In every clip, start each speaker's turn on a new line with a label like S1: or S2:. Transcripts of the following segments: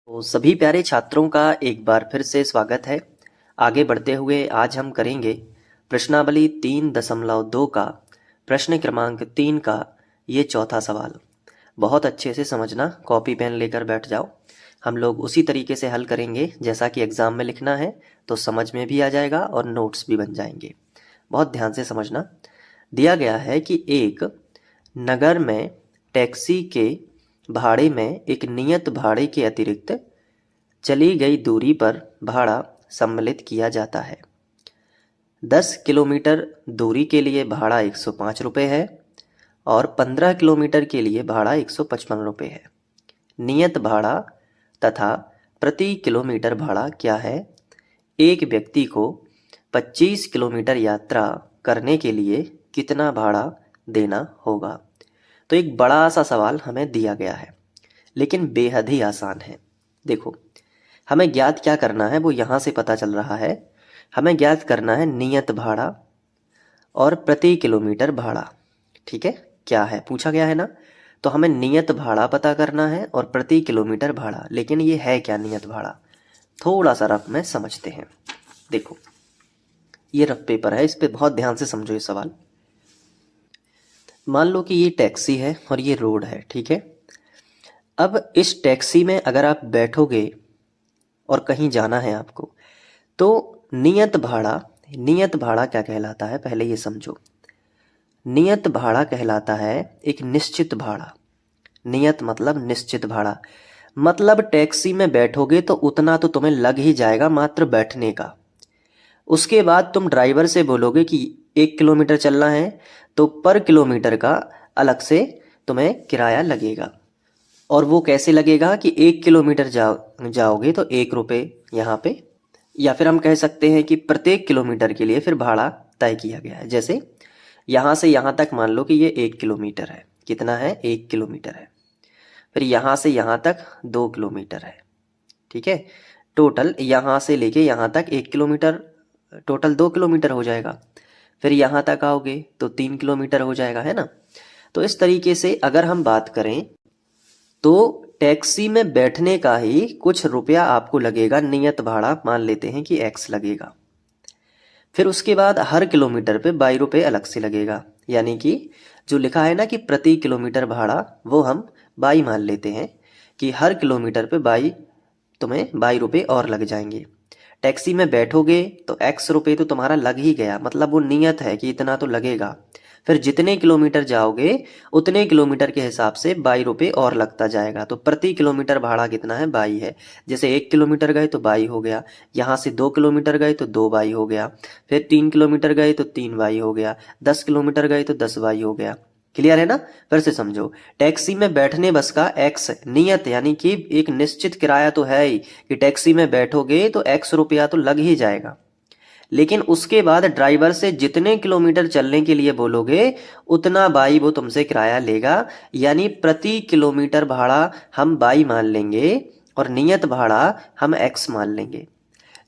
S1: तो सभी प्यारे छात्रों का एक बार फिर से स्वागत है। आगे बढ़ते हुए आज हम करेंगे प्रश्नावली 3.2 का प्रश्न क्रमांक 3 का ये चौथा सवाल। बहुत अच्छे से समझना, कॉपी पेन लेकर बैठ जाओ। हम लोग उसी तरीके से हल करेंगे जैसा कि एग्ज़ाम में लिखना है, तो समझ में भी आ जाएगा और नोट्स भी बन जाएंगे। बहुत ध्यान से समझना। दिया गया है कि एक नगर में टैक्सी के भाड़े में एक नियत भाड़े के अतिरिक्त चली गई दूरी पर भाड़ा सम्मिलित किया जाता है। 10 किलोमीटर दूरी के लिए भाड़ा 105 रुपये है और 15 किलोमीटर के लिए भाड़ा 155 रुपये है। नियत भाड़ा तथा प्रति किलोमीटर भाड़ा क्या है? एक व्यक्ति को 25 किलोमीटर यात्रा करने के लिए कितना भाड़ा देना होगा? तो एक बड़ा सा सवाल हमें दिया गया है, लेकिन बेहद ही आसान है। देखो, हमें ज्ञात क्या करना है वो यहाँ से पता चल रहा है। हमें ज्ञात करना है नियत भाड़ा और प्रति किलोमीटर भाड़ा। ठीक है, क्या है पूछा गया है ना, तो हमें नियत भाड़ा पता करना है और प्रति किलोमीटर भाड़ा। लेकिन ये है क्या नियत भाड़ा? थोड़ा सा रफ में समझते हैं। देखो, ये रफ पेपर है, इस पे बहुत ध्यान से समझो ये सवाल। मान लो कि ये टैक्सी है और ये रोड है, ठीक है। अब इस टैक्सी में अगर आप बैठोगे और कहीं जाना है आपको, तो नियत भाड़ा क्या कहलाता है पहले ये समझो। नियत भाड़ा कहलाता है एक निश्चित भाड़ा। नियत मतलब निश्चित भाड़ा, मतलब टैक्सी में बैठोगे तो उतना तो तुम्हें लग ही जाएगा मात्र बैठने का। उसके बाद तुम ड्राइवर से बोलोगे कि 1 किलोमीटर चलना है, तो पर किलोमीटर का अलग से तुम्हें किराया लगेगा। और वो कैसे लगेगा कि 1 किलोमीटर जाओगे तो 1 रुपये यहाँ पे, या फिर हम कह सकते हैं कि प्रत्येक किलोमीटर के लिए फिर भाड़ा तय किया गया है। जैसे यहाँ से यहाँ तक मान लो कि ये 1 किलोमीटर है। कितना है? 1 किलोमीटर है। फिर यहाँ से यहाँ तक 2 किलोमीटर है। ठीक है, टोटल यहाँ से लेके यहाँ तक 1 किलोमीटर, टोटल 2 किलोमीटर हो जाएगा। फिर यहाँ तक आओगे तो 3 किलोमीटर हो जाएगा, है ना। तो इस तरीके से अगर हम बात करें तो टैक्सी में बैठने का ही कुछ रुपया आपको लगेगा, नियत भाड़ा मान लेते हैं कि x लगेगा। फिर उसके बाद हर किलोमीटर पे 22 रुपये अलग से लगेगा, यानी कि जो लिखा है ना कि प्रति किलोमीटर भाड़ा, वो हम 22 मान लेते हैं कि हर किलोमीटर पे 22 तुम्हें 22 रुपये और लग जाएंगे। टैक्सी में बैठोगे तो x रुपये तो तुम्हारा लग ही गया, मतलब वो नियत है कि इतना तो लगेगा। फिर जितने किलोमीटर जाओगे उतने किलोमीटर के हिसाब से 22 रुपये और लगता जाएगा। तो प्रति किलोमीटर भाड़ा कितना है? 22 है। जैसे 1 किलोमीटर गए तो 22 हो गया, यहाँ से 2 किलोमीटर गए तो 2 22 हो गया, फिर 3 किलोमीटर गए तो 3 22 हो गया, 10 किलोमीटर गए तो 10 22 हो गया। क्लियर है ना? फिर से समझो, टैक्सी में बैठने बस का x नियत, यानी कि एक निश्चित किराया तो है ही कि टैक्सी में बैठोगे तो x रुपया तो लग ही जाएगा। लेकिन उसके बाद ड्राइवर से जितने किलोमीटर चलने के लिए बोलोगे उतना 22 वो तुमसे किराया लेगा, यानी प्रति किलोमीटर भाड़ा हम 22 मान लेंगे और नियत भाड़ा हम x मान लेंगे।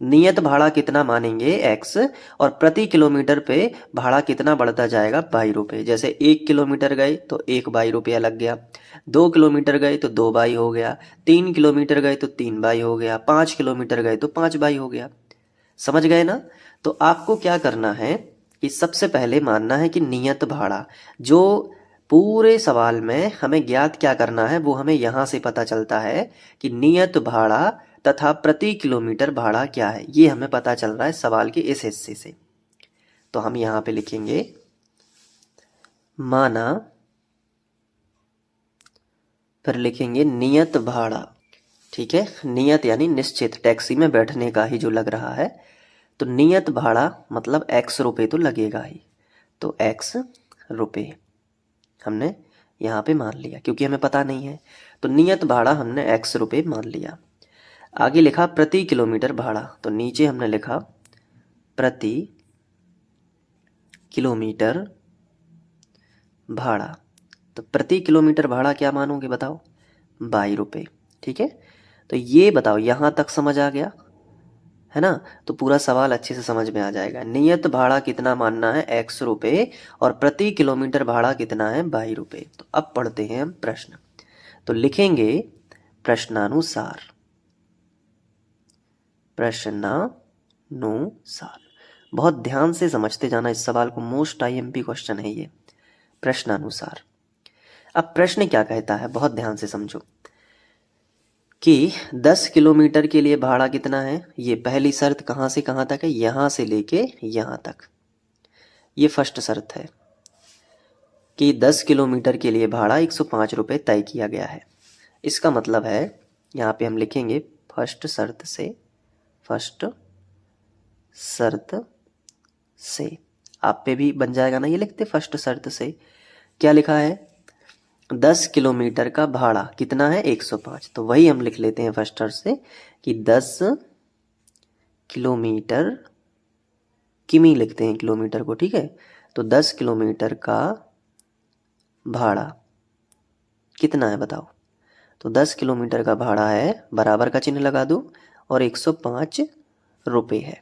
S1: नियत भाड़ा कितना मानेंगे? x, और प्रति किलोमीटर पे भाड़ा कितना बढ़ता जाएगा? 22 रुपये। जैसे 1 किलोमीटर गए तो 1 22 रुपया लग गया, 2 किलोमीटर गए तो 2 22 हो गया, 3 किलोमीटर गए तो 3 22 हो गया, 5 किलोमीटर गए तो 5 22 हो गया। समझ गए ना? तो आपको क्या करना है कि सबसे पहले मानना है कि नियत भाड़ा, जो पूरे सवाल में हमें ज्ञात क्या करना है वो हमें यहाँ से पता चलता है कि नियत भाड़ा तथा प्रति किलोमीटर भाड़ा क्या है, ये हमें पता चल रहा है सवाल के इस हिस्से से। तो हम यहाँ पे लिखेंगे माना, फिर लिखेंगे नियत भाड़ा। ठीक है, नियत यानी निश्चित, टैक्सी में बैठने का ही जो लग रहा है। तो नियत भाड़ा मतलब x रुपये तो लगेगा ही, तो x रुपये हमने यहाँ पे मान लिया क्योंकि हमें पता नहीं है। तो नियत भाड़ा हमने x रुपये मान लिया। आगे लिखा प्रति किलोमीटर भाड़ा, तो नीचे हमने लिखा प्रति किलोमीटर भाड़ा। तो प्रति किलोमीटर भाड़ा क्या मानोगे बताओ? 22 रुपये। ठीक है, तो ये बताओ यहाँ तक समझ आ गया है ना? तो पूरा सवाल अच्छे से समझ में आ जाएगा। नियत भाड़ा कितना मानना है? x रुपये, और प्रति किलोमीटर भाड़ा कितना है? 22 रुपये। तो अब पढ़ते हैं हम प्रश्न। तो लिखेंगे प्रश्नानुसार। प्रश्नानुसार। बहुत ध्यान से समझते जाना इस सवाल को, मोस्ट आईएमपी क्वेश्चन है ये, प्रश्नानुसार। अब प्रश्न क्या कहता है, बहुत ध्यान से समझो कि 10 किलोमीटर के लिए भाड़ा कितना है। ये पहली शर्त कहाँ से कहाँ तक है, यहाँ से लेके यहाँ तक। ये फर्स्ट शर्त है कि 10 किलोमीटर के लिए भाड़ा 105 रुपये तय किया गया है। इसका मतलब है यहाँ पे हम लिखेंगे फर्स्ट शर्त से, आप पे भी बन जाएगा ना, ये लिखते फर्स्ट शर्त से। क्या लिखा है, 10 किलोमीटर का भाड़ा कितना है 105, तो वही हम लिख लेते हैं फर्स्ट शर्त से कि 10 किलोमीटर, किमी लिखते हैं किलोमीटर को, ठीक है। तो 10 किलोमीटर का भाड़ा कितना है बताओ, तो 10 किलोमीटर का भाड़ा है, बराबर का चिन्ह लगा दो, और 105 रुपये है।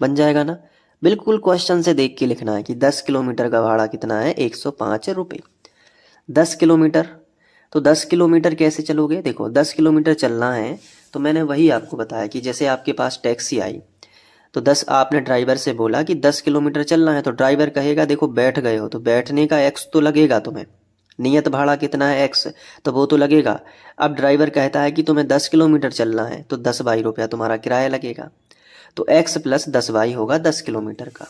S1: बन जाएगा ना, बिल्कुल क्वेश्चन से देख के लिखना है कि 10 किलोमीटर का भाड़ा कितना है 105 रुपये। 10 किलोमीटर, तो 10 किलोमीटर कैसे चलोगे, देखो 10 किलोमीटर चलना है तो मैंने वही आपको बताया कि जैसे आपके पास टैक्सी आई तो 10, आपने ड्राइवर से बोला कि 10 किलोमीटर चलना है, तो ड्राइवर कहेगा देखो बैठ गए हो तो बैठने का एक्स तो लगेगा तुम्हें, नियत भाड़ा कितना है एक्स, तो वो तो लगेगा। अब ड्राइवर कहता है कि तुम्हें 10 किलोमीटर चलना है तो 10 रुपया तुम्हारा किराया लगेगा, तो एक्स प्लस 10 होगा 10 किलोमीटर का।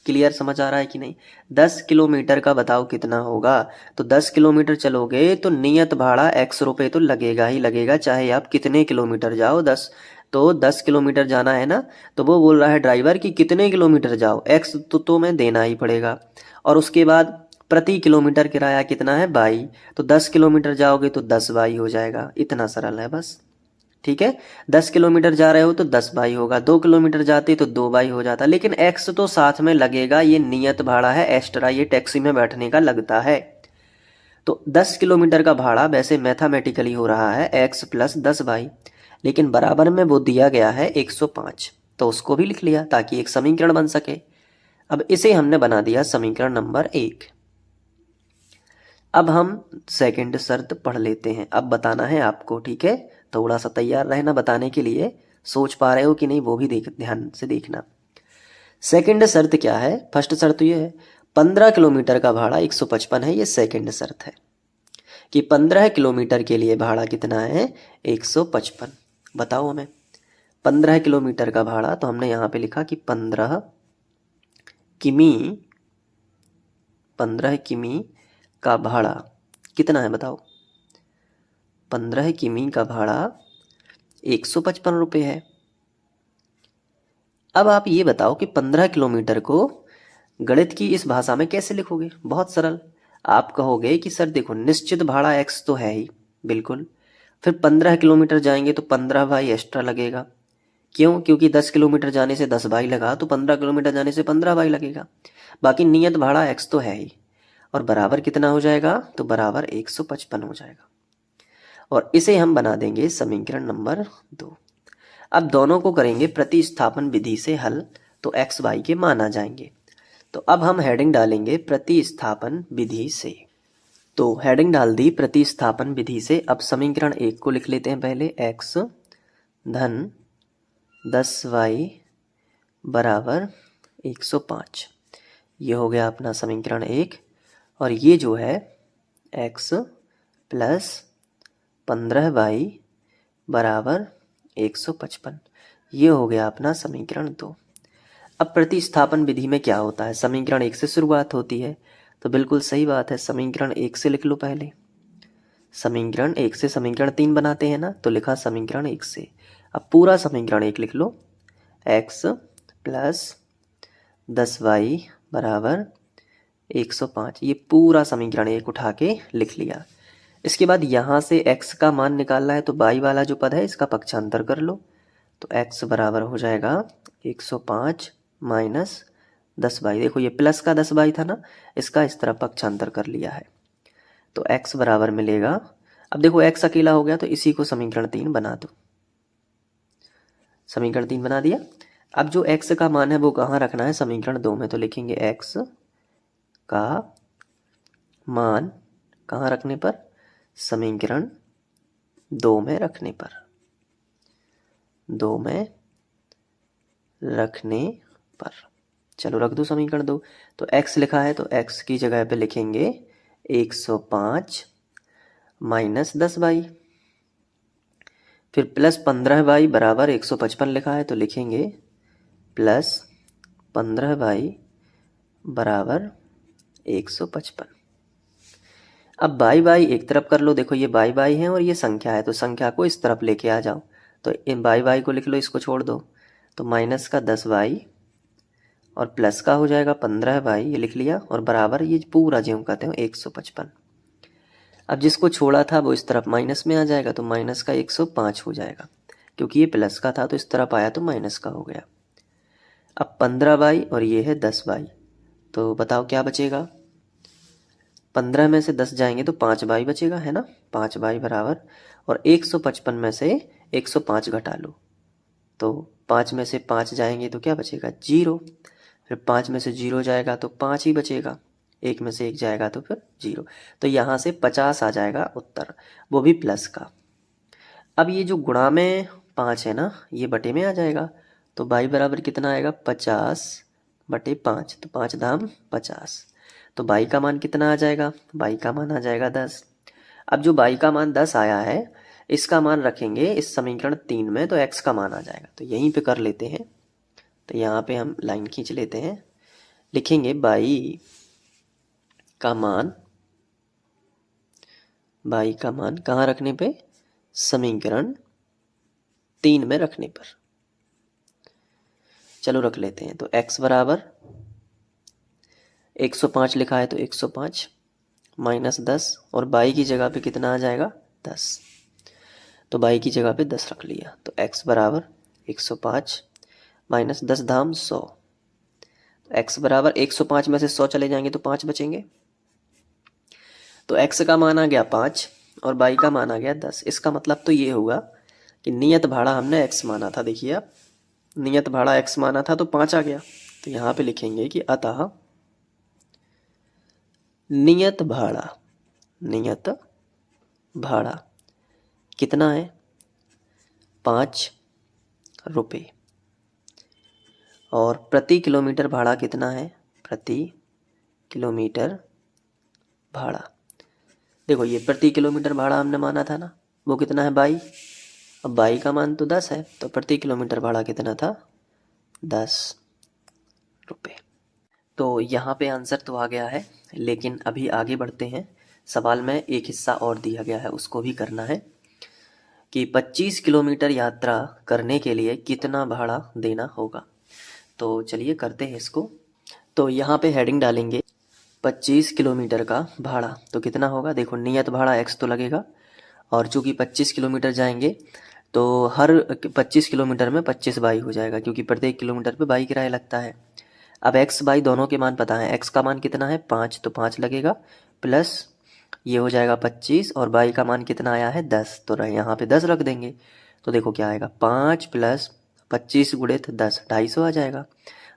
S1: क्लियर, समझ आ रहा है कि नहीं। 10 किलोमीटर का बताओ कितना होगा, तो 10 किलोमीटर चलोगे तो नियत भाड़ा एक्स रुपये तो लगेगा ही लगेगा, चाहे आप कितने किलोमीटर जाओ। 10, तो 10 किलोमीटर जाना है ना, तो वो बोल रहा है ड्राइवर कि कितने किलोमीटर जाओ, एक्स तो मैं देना ही पड़ेगा। और उसके बाद प्रति किलोमीटर किराया कितना है 22, तो 10 किलोमीटर जाओगे तो 10 हो जाएगा, इतना सरल है बस, ठीक है। 10 किलोमीटर जा रहे हो तो 10 होगा, 2 किलोमीटर जाते तो 2 हो जाता, लेकिन एक्स तो साथ में लगेगा, ये नियत भाड़ा है एक्स्ट्रा, ये टैक्सी में बैठने का लगता है। तो 10 किलोमीटर का भाड़ा वैसे मैथमेटिकली हो रहा है एक्स प्लस 10 लेकिन बराबर में वो दिया गया है 105, तो उसको भी लिख लिया ताकि एक समीकरण बन सके। अब इसे हमने बना दिया समीकरण नंबर 1। अब हम सेकंड शर्त पढ़ लेते हैं, अब बताना है आपको, ठीक है। थोड़ा सा तैयार रहना बताने के लिए, सोच पा रहे हो कि नहीं वो भी ध्यान से देखना। सेकंड शर्त क्या है, फर्स्ट शर्त तो ये है 15 किलोमीटर का भाड़ा 155 है, ये सेकंड शर्त है कि 15 किलोमीटर के लिए भाड़ा कितना है 155। बताओ हमें 15 किलोमीटर का भाड़ा, तो हमने यहाँ पे लिखा कि 15 किमी का भाड़ा कितना है बताओ, 15 किमी का भाड़ा 155 रुपये है। अब आप ये बताओ कि 15 किलोमीटर को गणित की इस भाषा में कैसे लिखोगे, बहुत सरल। आप कहोगे कि सर देखो निश्चित भाड़ा एक्स तो है ही, बिल्कुल, फिर 15 किलोमीटर जाएंगे तो 15 एक्स्ट्रा लगेगा, क्यों, क्योंकि 10 किलोमीटर जाने से 10 लगा, तो 15 किलोमीटर जाने से 15 लगेगा, बाकी नियत भाड़ा एक्स तो है ही, और बराबर कितना हो जाएगा, तो बराबर 155 हो जाएगा। और इसे हम बना देंगे समीकरण नंबर 2। अब दोनों को करेंगे प्रतिस्थापन विधि से हल, तो एक्स वाई के मान आ जाएंगे। तो अब हम हेडिंग डालेंगे प्रतिस्थापन विधि से, तो हेडिंग डाल दी प्रतिस्थापन विधि से। अब समीकरण 1 को लिख लेते हैं पहले, एक्स धन 10y बराबर 105, ये हो गया अपना समीकरण 1। और ये जो है x प्लस 15y बराबर 155, ये हो गया अपना समीकरण 2। अब प्रतिस्थापन विधि में क्या होता है, समीकरण 1 से शुरुआत होती है, तो बिल्कुल सही बात है, समीकरण 1 से लिख लो पहले। समीकरण 1 से समीकरण 3 बनाते हैं ना, तो लिखा समीकरण 1 से। अब पूरा समीकरण 1 लिख लो, x प्लस 10y बराबर 105, ये पूरा समीकरण 1 उठा के लिख लिया। इसके बाद यहाँ से x का मान निकालना है, तो y वाला जो पद है इसका पक्षांतर कर लो, तो x बराबर हो जाएगा 105 माइनस 10y, देखो ये प्लस का 10y था ना, इसका इस तरह पक्षांतर कर लिया है, तो x बराबर मिलेगा। अब देखो x अकेला हो गया, तो इसी को समीकरण 3 बना दो, समीकरण 3 बना दिया। अब जो x का मान है वो कहाँ रखना है, समीकरण 2 में, तो लिखेंगे x का मान कहाँ रखने पर, समीकरण 2 में रखने पर, 2 में रखने पर। चलो रख दो समीकरण 2। तो x लिखा है तो x की जगह पे लिखेंगे 105 माइनस 10y, फिर प्लस 15y बराबर 155 लिखा है तो लिखेंगे प्लस 15y बराबर 155। अब बाई बाई एक तरफ कर लो, देखो ये बाई बाई है और ये संख्या है तो संख्या को इस तरफ लेके आ जाओ। तो इन बाई बाई को लिख लो, इसको छोड़ दो। तो माइनस का 10y और प्लस का हो जाएगा 15y, ये लिख लिया, और बराबर ये पूरा ज्यों कहते हो 155। अब जिसको छोड़ा था वो इस तरफ माइनस में आ जाएगा तो माइनस का 105 हो जाएगा, क्योंकि ये प्लस का था तो इस तरफ आया तो माइनस का हो गया। अब 15y और ये है 10y, तो बताओ क्या बचेगा। 15 में से 10 जाएंगे तो 5y बचेगा, है ना। 5y बराबर, और 155 में से 105 घटा लो तो 5 में से 5 जाएंगे तो क्या बचेगा 0, फिर 5 में से 0 जाएगा तो 5 ही बचेगा, 1 में से 1 जाएगा तो फिर 0। तो यहाँ से 50 आ जाएगा उत्तर, वो भी प्लस का। अब ये जो गुणा में 5 है ना, ये बटे में आ जाएगा, तो y बराबर कितना आएगा 50 बटे 5, तो 5 दाम 50। तो y का मान कितना आ जाएगा, y का मान आ जाएगा 10। अब जो y का मान 10 आया है इसका मान रखेंगे इस समीकरण 3 में, तो x का मान आ जाएगा। तो यहीं पे कर लेते हैं, तो यहाँ पे हम लाइन खींच लेते हैं, लिखेंगे y का मान कहाँ रखने पे, समीकरण 3 में रखने पर। चलो रख लेते हैं। तो x बराबर 105 लिखा है तो 105 माइनस 10, और y की जगह पे कितना आ जाएगा 10, तो y की जगह पे 10 रख लिया। तो x बराबर 105 माइनस 10 धाम 100, तो x बराबर 105 में से 100 चले जाएंगे तो 5 बचेंगे। तो x का मान आ गया 5 और y का मान आ गया 10। इसका मतलब तो ये होगा कि नियत भाड़ा हमने x माना था, देखिए आप, नियत भाड़ा x माना था तो 5 आ गया। तो यहाँ पे लिखेंगे कि अतः नियत भाड़ा कितना है 5 रुपये, और प्रति किलोमीटर भाड़ा कितना है, प्रति किलोमीटर भाड़ा। देखो ये प्रति किलोमीटर भाड़ा हमने माना था ना, वो कितना है 22। अब 22 का मान तो 10 है, तो प्रति किलोमीटर भाड़ा कितना था 10 रुपये। तो यहाँ पे आंसर तो आ गया है, लेकिन अभी आगे बढ़ते हैं। सवाल में एक हिस्सा और दिया गया है, उसको भी करना है कि 25 किलोमीटर यात्रा करने के लिए कितना भाड़ा देना होगा। तो चलिए करते हैं इसको। तो यहाँ पे हेडिंग डालेंगे 25 किलोमीटर का भाड़ा, तो कितना होगा। देखो नियत भाड़ा x तो लगेगा, और चूँकि 25 किलोमीटर जाएंगे तो हर 25 किलोमीटर में 25 बाई हो जाएगा, क्योंकि प्रत्येक किलोमीटर पे बाई किराया लगता है। अब x बाई दोनों के मान पता है, x का मान कितना है 5, तो 5 लगेगा, प्लस ये हो जाएगा 25, और बाई का मान कितना आया है 10, तो यहाँ पे 10 रख देंगे। तो देखो क्या आएगा 5 प्लस 25 गुणित 10, 250 आ जाएगा।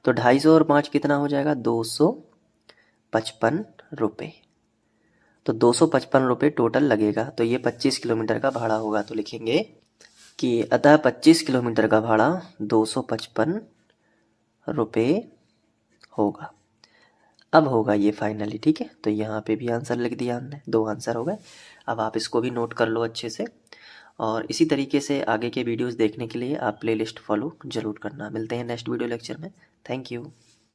S1: तो 250 और 5 कितना हो जाएगा 255 रुपये। तो 255 रुपये टोटल लगेगा। तो ये 25 किलोमीटर का भाड़ा होगा। तो लिखेंगे कि अतः 25 किलोमीटर का भाड़ा 255 रुपये होगा। अब होगा ये फाइनली, ठीक है। तो यहाँ पे भी आंसर लिख दिया हमने, 2 आंसर हो गए। अब आप इसको भी नोट कर लो अच्छे से, और इसी तरीके से आगे के वीडियोस देखने के लिए आप प्लेलिस्ट फॉलो जरूर करना। मिलते हैं नेक्स्ट वीडियो लेक्चर में। Thank you.